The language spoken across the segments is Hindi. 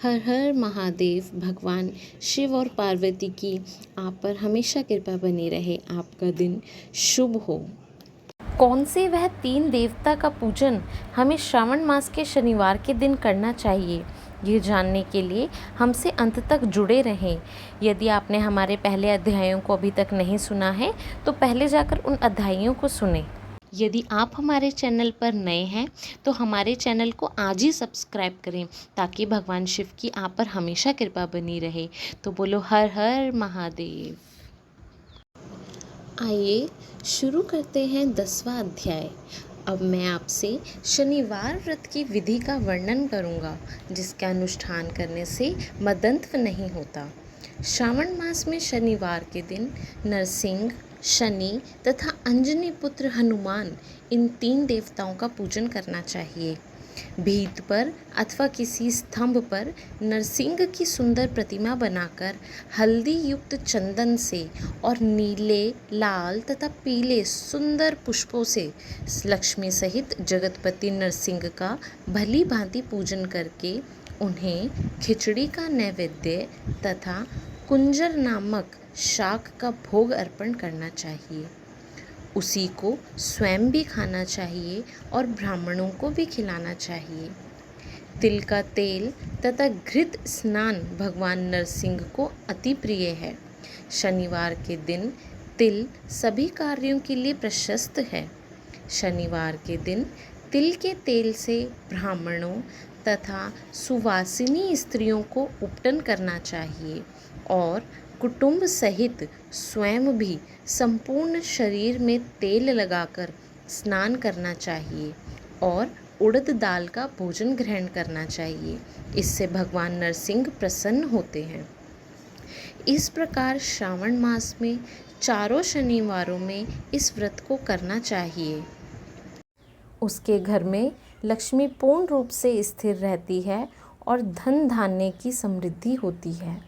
हर हर महादेव। भगवान शिव और पार्वती की आप पर हमेशा कृपा बनी रहे। आपका दिन शुभ हो। कौन से वह 3 देवता का पूजन हमें श्रावण मास के शनिवार के दिन करना चाहिए, ये जानने के लिए हमसे अंत तक जुड़े रहें। यदि आपने हमारे पहले अध्यायों को अभी तक नहीं सुना है तो पहले जाकर उन अध्यायों को सुनें। यदि आप हमारे चैनल पर नए हैं तो हमारे चैनल को आज ही सब्सक्राइब करें ताकि भगवान शिव की आप पर हमेशा कृपा बनी रहे। तो बोलो हर हर महादेव। आइए शुरू करते हैं 10वां अध्याय। अब मैं आपसे शनिवार व्रत की विधि का वर्णन करूंगा, जिसका अनुष्ठान करने से मदंत्व नहीं होता। श्रावण मास में शनिवार के दिन नरसिंह, शनि तथा अंजनी पुत्र हनुमान, इन 3 देवताओं का पूजन करना चाहिए। भीत पर अथवा किसी स्तंभ पर नरसिंह की सुंदर प्रतिमा बनाकर हल्दी युक्त चंदन से और नीले, लाल तथा पीले सुंदर पुष्पों से लक्ष्मी सहित जगतपति नरसिंह का भली भांति पूजन करके उन्हें खिचड़ी का नैवेद्य तथा कुंजर नामक शाक का भोग अर्पण करना चाहिए। उसी को स्वयं भी खाना चाहिए और ब्राह्मणों को भी खिलाना चाहिए। तिल का तेल तथा घृत स्नान भगवान नरसिंह को अति प्रिय है। शनिवार के दिन तिल सभी कार्यों के लिए प्रशस्त है। शनिवार के दिन तिल के तेल से ब्राह्मणों तथा सुवासिनी स्त्रियों को उपटन करना चाहिए और कुटुंब सहित स्वयं भी संपूर्ण शरीर में तेल लगाकर स्नान करना चाहिए और उड़द दाल का भोजन ग्रहण करना चाहिए। इससे भगवान नरसिंह प्रसन्न होते हैं। इस प्रकार श्रावण मास में चारों शनिवारों में इस व्रत को करना चाहिए। उसके घर में लक्ष्मी पूर्ण रूप से स्थिर रहती है और धन धान्य की समृद्धि होती है।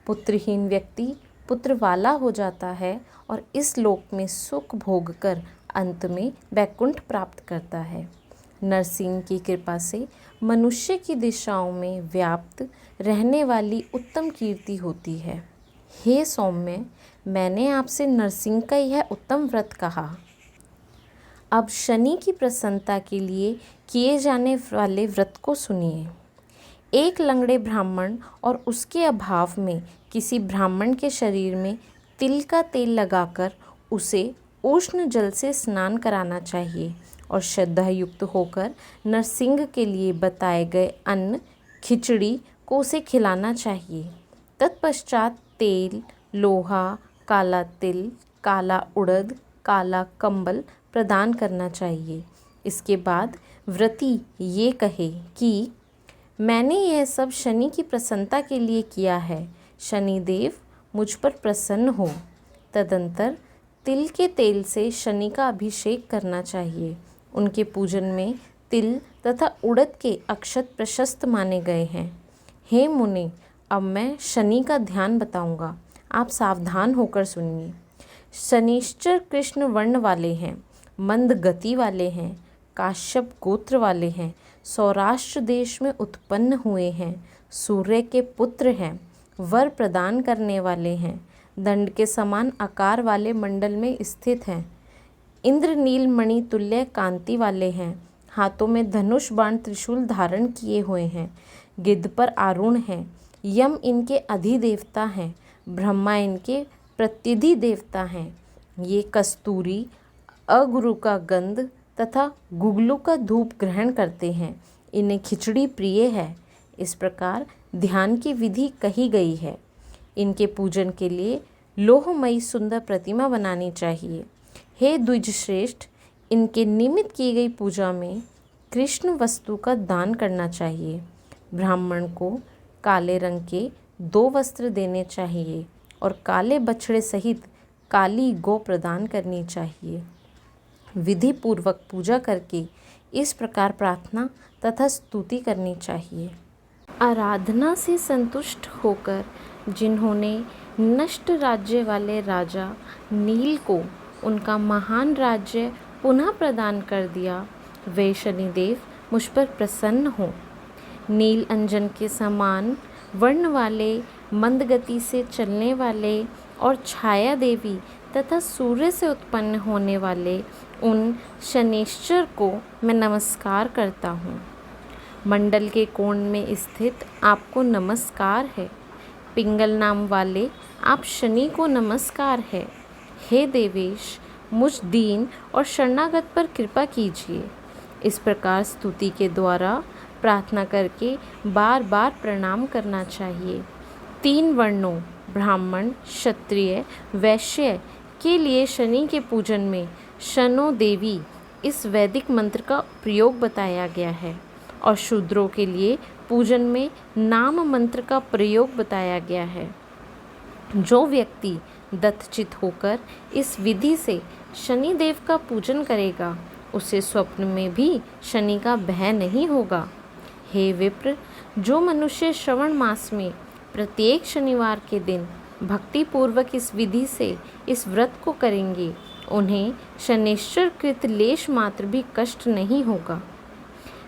पुत्रहीन व्यक्ति पुत्र वाला हो जाता है और इस लोक में सुख भोग कर अंत में वैकुंठ प्राप्त करता है। नरसिंह की कृपा से मनुष्य की दिशाओं में व्याप्त रहने वाली उत्तम कीर्ति होती है। हे सौम्य, मैंने आपसे नरसिंह का यह उत्तम व्रत कहा। अब शनि की प्रसन्नता के लिए किए जाने वाले व्रत को सुनिए। एक लंगड़े ब्राह्मण और उसके अभाव में किसी ब्राह्मण के शरीर में तिल का तेल लगाकर उसे उष्ण जल से स्नान कराना चाहिए और श्रद्धा युक्त होकर नरसिंह के लिए बताए गए अन्न खिचड़ी को उसे खिलाना चाहिए। तत्पश्चात तेल, लोहा, काला तिल, काला उड़द, काला कंबल प्रदान करना चाहिए। इसके बाद व्रती ये कहे कि मैंने यह सब शनि की प्रसन्नता के लिए किया है। शनिदेव मुझ पर प्रसन्न हो। तदंतर तिल के तेल से शनि का अभिषेक करना चाहिए। उनके पूजन में तिल तथा उड़द के अक्षत प्रशस्त माने गए हैं। हे मुनि, अब मैं शनि का ध्यान बताऊंगा, आप सावधान होकर सुनिए। शनिश्चर कृष्ण वर्ण वाले हैं, मंद गति वाले हैं, काश्यप गोत्र वाले हैं, सौराष्ट्र देश में उत्पन्न हुए हैं, सूर्य के पुत्र हैं, वर प्रदान करने वाले हैं, दंड के समान आकार वाले मंडल में स्थित हैं, इंद्र नील मणि तुल्य कांति वाले हैं, हाथों में धनुष बाण त्रिशूल धारण किए हुए हैं, गिद्ध पर आरूढ़ हैं, यम इनके अधिदेवता हैं, ब्रह्मा इनके प्रत्यधि देवता हैं। ये कस्तूरी, अगुरु का गंध तथा गुगलू का धूप ग्रहण करते हैं। इन्हें खिचड़ी प्रिय है। इस प्रकार ध्यान की विधि कही गई है। इनके पूजन के लिए लोहमयी सुंदर प्रतिमा बनानी चाहिए। हे द्विज श्रेष्ठ, इनके निमित्त की गई पूजा में कृष्ण वस्तु का दान करना चाहिए। ब्राह्मण को काले रंग के 2 वस्त्र देने चाहिए और काले बछड़े सहित काली गौ प्रदान करनी चाहिए। विधि पूर्वक पूजा करके इस प्रकार प्रार्थना तथा स्तुति करनी चाहिए। आराधना से संतुष्ट होकर जिन्होंने नष्ट राज्य वाले राजा नील को उनका महान राज्य पुनः प्रदान कर दिया, वे शनिदेव मुझ पर प्रसन्न हों। नील अंजन के समान वर्ण वाले, मंद गति से चलने वाले और छाया देवी तथा सूर्य से उत्पन्न होने वाले उन शनैश्चर को मैं नमस्कार करता हूँ। मंडल के कोण में स्थित आपको नमस्कार है। पिंगल नाम वाले आप शनि को नमस्कार है। हे देवेश, मुझ दीन और शरणागत पर कृपा कीजिए। इस प्रकार स्तुति के द्वारा प्रार्थना करके बार बार प्रणाम करना चाहिए। 3 वर्णों ब्राह्मण, क्षत्रिय, वैश्य के लिए शनि के पूजन में शनो देवी इस वैदिक मंत्र का प्रयोग बताया गया है और शूद्रों के लिए पूजन में नाम मंत्र का प्रयोग बताया गया है। जो व्यक्ति दत्तचित होकर इस विधि से शनि देव का पूजन करेगा उसे स्वप्न में भी शनि का भय नहीं होगा। हे विप्र, जो मनुष्य श्रवण मास में प्रत्येक शनिवार के दिन भक्ति पूर्वक इस विधि से इस व्रत को करेंगे उन्हें शनैश्चर कृत लेश मात्र भी कष्ट नहीं होगा।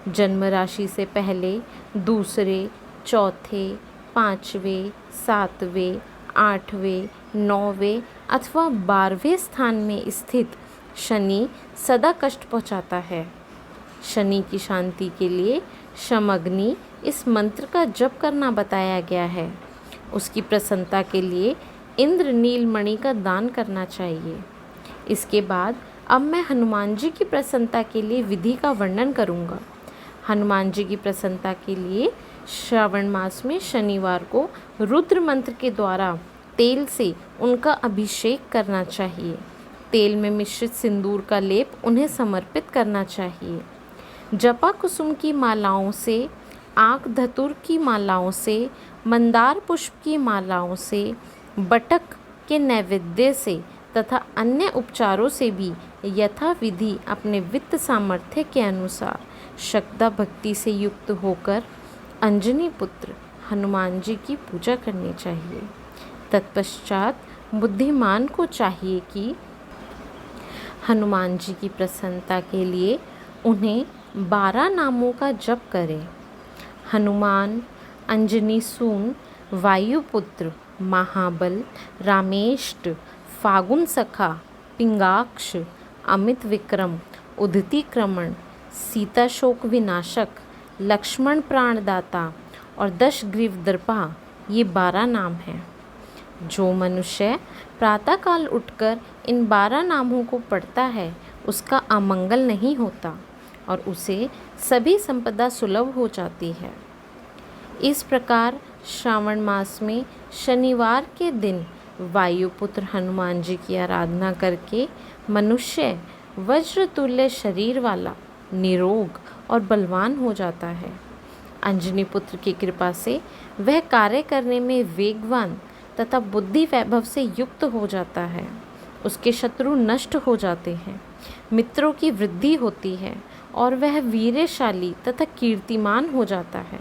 जन्म राशि से पहले दूसरे, चौथे, 5वें, 7वें, 8वें, 9वें अथवा 12वें स्थान में स्थित शनि सदा कष्ट पहुंचाता है। शनि की शांति के लिए शमग्नि इस मंत्र का जप करना बताया गया है। उसकी प्रसन्नता के लिए इंद्र नीलमणि का दान करना चाहिए। इसके बाद अब मैं हनुमान जी की प्रसन्नता के लिए विधि का वर्णन करूंगा। हनुमान जी की प्रसन्नता के लिए श्रावण मास में शनिवार को रुद्र मंत्र के द्वारा तेल से उनका अभिषेक करना चाहिए। तेल में मिश्रित सिंदूर का लेप उन्हें समर्पित करना चाहिए। जपा कुसुम की मालाओं से, आक धतुर की मालाओं से, मंदार पुष्प की मालाओं से, बटक के नैवेद्य से तथा अन्य उपचारों से भी यथाविधि अपने वित्त सामर्थ्य के अनुसार श्रद्धा भक्ति से युक्त होकर अंजनी पुत्र हनुमान जी की पूजा करनी चाहिए। तत्पश्चात बुद्धिमान को चाहिए कि हनुमान जी की प्रसन्नता के लिए उन्हें 12 नामों का जप करें। हनुमान, अंजनी सून, वायुपुत्र, महाबल, रामेष्ट, फागुन सखा, पिंगाक्ष, अमित विक्रम, उद्धति क्रमण, सीता शोक विनाशक, लक्ष्मण प्राणदाता और दशग्रीव दर्पा ये 12 नाम हैं। जो मनुष्य प्रातःकाल उठकर इन 12 नामों को पढ़ता है उसका अमंगल नहीं होता और उसे सभी संपदा सुलभ हो जाती है। इस प्रकार श्रावण मास में शनिवार के दिन वायुपुत्र हनुमान जी की आराधना करके मनुष्य वज्रतुल्य शरीर वाला, निरोग और बलवान हो जाता है। अंजनी पुत्र की कृपा से वह कार्य करने में वेगवान तथा बुद्धि वैभव से युक्त हो जाता है। उसके शत्रु नष्ट हो जाते हैं, मित्रों की वृद्धि होती है और वह वीरशाली तथा कीर्तिमान हो जाता है।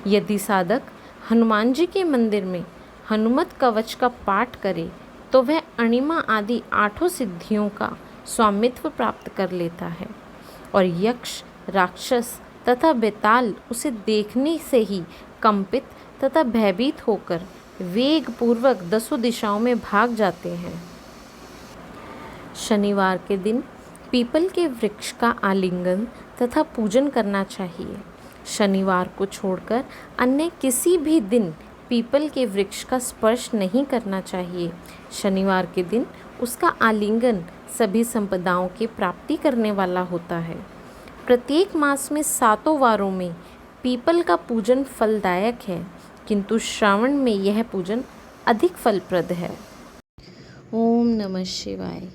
यदि साधक हनुमान जी के मंदिर में हनुमत कवच का पाठ करे तो वह अणिमा आदि 8 सिद्धियों का स्वामित्व प्राप्त कर लेता है और यक्ष, राक्षस तथा बेताल उसे देखने से ही कंपित तथा भयभीत होकर वेग पूर्वक 10 दिशाओं में भाग जाते हैं। शनिवार के दिन पीपल के वृक्ष का आलिंगन तथा पूजन करना चाहिए। शनिवार को छोड़कर अन्य किसी भी दिन पीपल के वृक्ष का स्पर्श नहीं करना चाहिए। शनिवार के दिन उसका आलिंगन सभी संपदाओं की प्राप्ति करने वाला होता है। प्रत्येक मास में 7 वारों में पीपल का पूजन फलदायक है, किंतु श्रावण में यह पूजन अधिक फलप्रद है। ओम नमः शिवाय।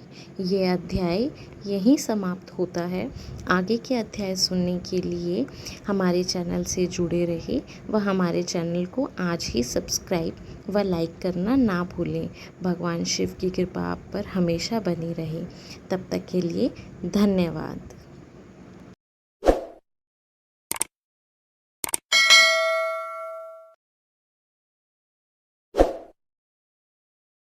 ये अध्याय यहीं समाप्त होता है। आगे के अध्याय सुनने के लिए हमारे चैनल से जुड़े रहे व हमारे चैनल को आज ही सब्सक्राइब व लाइक करना ना भूलें। भगवान शिव की कृपा आप पर हमेशा बनी रहे। तब तक के लिए धन्यवाद।